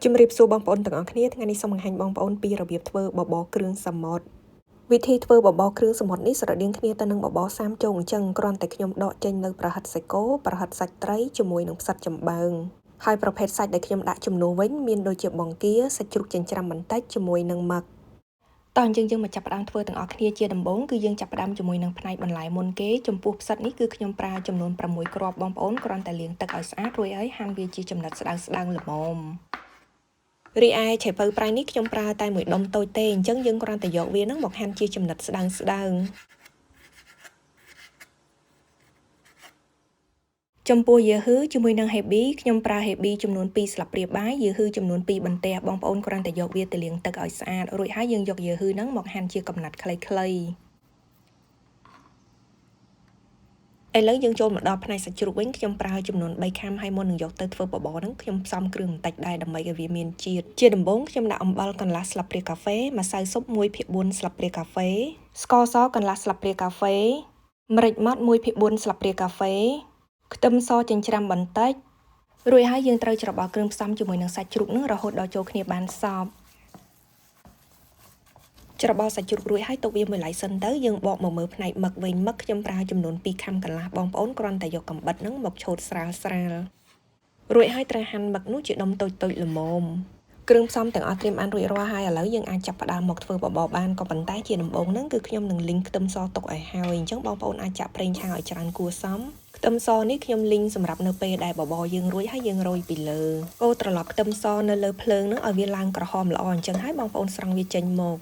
ជំរាបសួរបងប្អូនទាំងអស់គ្នាថ្ងៃនេះសូមបង្ហាញបងប្អូនពីរបៀបធ្វើបបរគ្រឿងសមុទ្រវិធីធ្វើបបរគ្រឿងសមុទ្រនេះស្រដៀងគ្នាទៅនឹងបបរសាមជោងអញ្ចឹងគ្រាន់តែខ្ញុំដកចេញនៅប្រហិតសាច់គោប្រហិតសាច់ត្រីជាមួយនឹងផ្សិតចំបើងហើយប្រភេទសាច់ដែលខ្ញុំដាក់ជំនួសវិញមានដូចជាបង្គាសាច់ជ្រូកចិញ្ច្រាំបន្តិចជាមួយនឹងមឹកតោះយើងមកចាប់ផ្ដើមធ្វើទាំងអស់គ្នាជាដំបូងគឺយើងចាប់ផ្ដើមជាមួយនឹងផ្នែកបន្លែមុនគេចំពោះផ្សិតនេះគឺខ្ញុំប្រើចំនួន6គ្រាប់បងប្អូនគ្រាន់តែលាងទឹកឲ្យស្អាតរួចហើយហាន់វាជាចំណិតស្ដើងល្មមរីឯឆៃពៅប្រៃនេះខ្ញុំប្រើតែមួយដុំតូចទេអញ្ចឹងយើងគ្រាន់តែយកវានឹងមកហាន់ជាចំណិតស្ដើងចំពោះយូហឺជាមួយនឹងហេប៊ីខ្ញុំប្រើហេប៊ីចំនួន2ស្លាបព្រាបាយយូហឺចំនួន2បន្ទះបងប្អូនគ្រាន់តែយកវាទៅលាងទឹកឲ្យស្អាតរួចហើយយើងយកយូហឺហ្នឹងមកហាន់ជាកំណាត់ខ្លីៗឥឡូវយើងចូលមកដល់ផ្នែកសាច់ជ្រូកវិញខ្ញុំប្រើចំនួន3ខាំហើយមុននឹងយកទៅធ្វើបបរហ្នឹងខ្ញុំផ្សំគ្រឿងបន្តិចដែរដើម្បីឲ្យវាមានជាតិជាដំបូងខ្ញុំដាក់អំបិលកន្លះស្លាបព្រាកាហ្វេម្សៅស៊ុប1/4ស្លាបព្រាកាហ្វេស្ករសកន្លះស្លាបព្រាកាហ្វេម្រេចម៉ដ្ឋ1/4ស្លាបព្រាកាហ្វេខ្ទឹមសចិញ្ច្រាំបន្តិចរួចហើយយើងត្រូវច្របល់គ្រឿងផ្សំជាមួយនឹងសាច់ជ្រូកហ្នឹងរហូតដល់ចូលគ្នាបានសព្វច្របល់សាច់ជ្រូករួចហើយទុកវាមួយឡែកសិនទៅយើងបកមកមើលផ្នែកមឹកវិញមឹកខ្ញុំប្រើចំនួន2ខាំកន្លះបងប្អូនគ្រាន់តែយកកាំបិតហ្នឹងមកឆូតស្រាលរួចហើយត្រូវហាន់មឹកនោះជាដុំតូចៗល្មមគ្រឿងផ្សំទាំងអស់ត្រៀមបានរួចរាល់ហើយឥឡូវយើងអាចចាប់ផ្ដើមមកធ្វើបបរបានក៏ប៉ុន្តែជាដំបូងហ្នឹងគឺខ្ញុំនឹងលីងខ្ទឹមសទុកឲ្យហើយអញ្ចឹងបងប្អូនអាចចាក់ប្រេងឆាឲ្យច្រើនគួរសមខ្ទឹមសនេះខ្ញុំលីងសម្រាប់នៅពេលដែលបបរយើងរួចហើយយើងរោយពីលើកូរត្រឡប់ខ្ទឹមសនៅលើភ្លើងហ្នឹងឲ្យវាឡើងក្រហមល្អអញ្ចឹងហើយបងប្អូនស្រង់វាចេញមក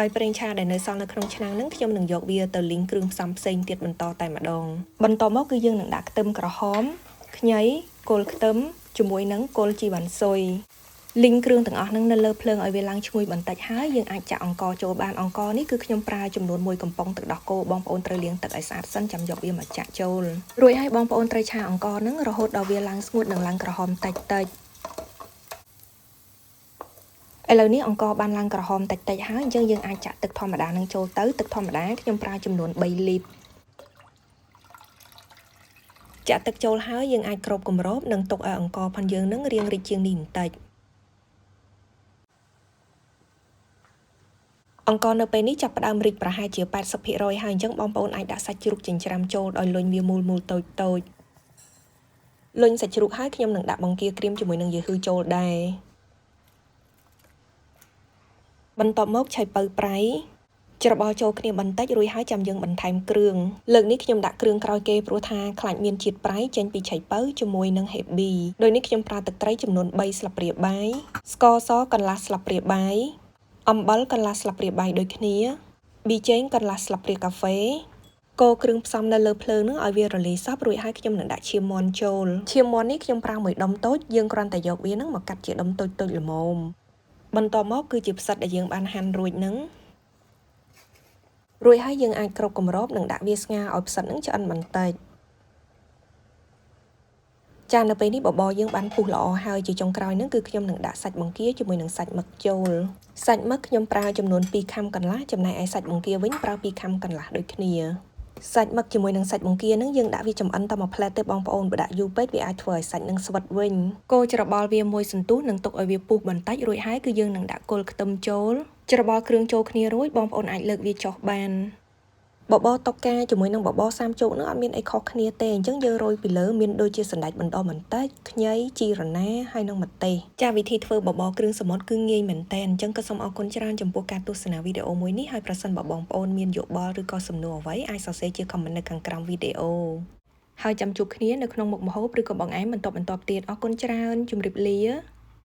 ហើយប្រេងឆាដែលនៅសល់នៅក្នុងឆ្នាំងហ្នឹងខ្ញុំនឹងយកវាទៅលីងគ្រឿងផ្សំផ្សេងទៀតបន្តតែម្ដងបន្តមកគឺយើងនឹងដាក់ខ្ទឹមក្រហមខ្ញីគល់ខ្ទឹមជាមួយនឹងគល់ជីវ៉ាន់ស៊ុយលីងគ្រឿងទាំងអស់ហ្នឹងនៅលើភ្លើងឲ្យវាឡើងឈ្ងុយបន្តិចហើយយើងអាចចាក់អង្ករចូលបានអង្ករនេះគឺខ្ញុំប្រើចំនួន1កំប៉ុងទឹកដោះគោបងប្អូនត្រូវលាងទឹកឲ្យស្អាតសិនចាំយកវាមកចាក់ចូលរួចហើយបងប្អូនត្រូវឆាអង្ករហ្នឹងរហូតដល់វាឡើងស្ងួតនិងឡើងក្រហមតិចឥឡូវនេះអង្ករបានឡើងក្រហមតិចហើយអញ្ចឹងយើងអាចចាក់ទឹកធម្មតានឹងចូលទៅទឹកធម្មតាខ្ញុំប្រើចំនួន3លីត្រចាក់ទឹកចូលហើយយើងអាចគ្របគម្របនិងទុកឲ្យអង្ករផាន់យើងនឹងរៀងរីកជាងនេះបន្តិចអង្ករនៅពេលនេះចាប់ផ្ដើមរីកប្រហែលជា 80% ហើយអញ្ចឹងបងប្អូនអាចដាក់សាច់ជ្រូកចិញ្ច្រាំចូលដោយលុញវាមូលតូចលុញសាច់ជ្រូកហើយខ្ញុំនឹងដាក់បង្គាក្រៀមជាមួយនឹងយូហឺចូលដែរបន្ទាប់មកឆៃពៅប្រៃច្របល់ចូលគ្នាបន្តិចរួចហើយចាំយើងបន្ថែមគ្រឿងលើកនេះខ្ញុំដាក់គ្រឿងក្រោយគេព្រោះថាខ្លាចមានជាតិប្រៃចេញពីឆៃពៅជាមួយនឹងហេប៊ីដោយនេះខ្ញុំប្រើទឹកត្រីចំនួន3ស្លាបព្រាបាយស្ករសកន្លះស្លាបព្រាបាយអំបិលកន្លះស្លាបព្រាបាយដូចគ្នាប៊ីចេងកន្លះស្លាបព្រាកាហ្វេកូរគ្រឿងផ្សំនៅលើភ្លើងនឹងឲ្យវារលាយសព្វរួចហើយខ្ញុំនឹងដាក់ឈាមមាន់ចូលឈាមមាន់នេះខ្ញុំប្រើមួយដុំតូចយើងគ្រាន់តែយកវានឹងមកកាត់ជាដុំតូចល្មមបន្តមកគឺជាផ្សិតដែលយើងបានហាន់រួចហើយយើងអាចគ្របគម្របនិងដាក់វាស្ងោរឲ្យផ្សិតនឹងឆ្អិនបន្តិចចានៅពេលនេះបបរយើងបានពុះល្អហើយជាចុងក្រោយនឹងគឺខ្ញុំនឹងដាក់សាច់បង្គាជាមួយនឹងសាច់មឹកចូលសាច់មឹកខ្ញុំប្រើចំនួន2ខាំកន្លះចំណែកឯសាច់បង្គាវិញប្រើ2ខាំកន្លះដូចគ្នាសាច់មឹកជាមួយនឹងសាច់បង្គានឹងយើងដាក់វាចម្អិនតែមួយផ្លែតទេបងប្អូនបើដាក់យូរពេកវាអាចធ្វើឲ្យសាច់នឹងស្វិតវិញកូរច្របល់វាមួយសន្ទុះនិងទុកឲ្យវាពុះបន្តិចរួចហើយគឺយើងនឹងដាក់គល់ខ្ទឹមចូលច្របល់គ្រឿងចូលគ្នារួចបងប្អូនអាចលើកវាចុះបានបបរតុកកាជាមួយនឹងបបរសាមជោគនឹងអត់មានអីខុសគ្នាទេអញ្ចឹងយើងរោយពីលើមានដូចជាសណ្តែកបណ្ដុះបន្តិចខ្ញីជីរណាហើយនិងម្ទេសចាវិធីធ្វើបបរគ្រឿងសមុទ្រគឺងាយមែនតើអញ្ចឹងក៏សូមអរគុណច្រើនចំពោះការទស្សនាវីដេអូមួយនេះហើយប្រសិនបើបងប្អូនមានយោបល់ឬក៏សំណួរអ្វីអាចសរសេរជាខមមិននៅខាងក្រោមវីដេអូហើយចាំជួបគ្នានៅក្នុងមុខម្ហូបឬក៏បង្អែមបន្តទៀតអរគុណច្រើនជម្រាបលា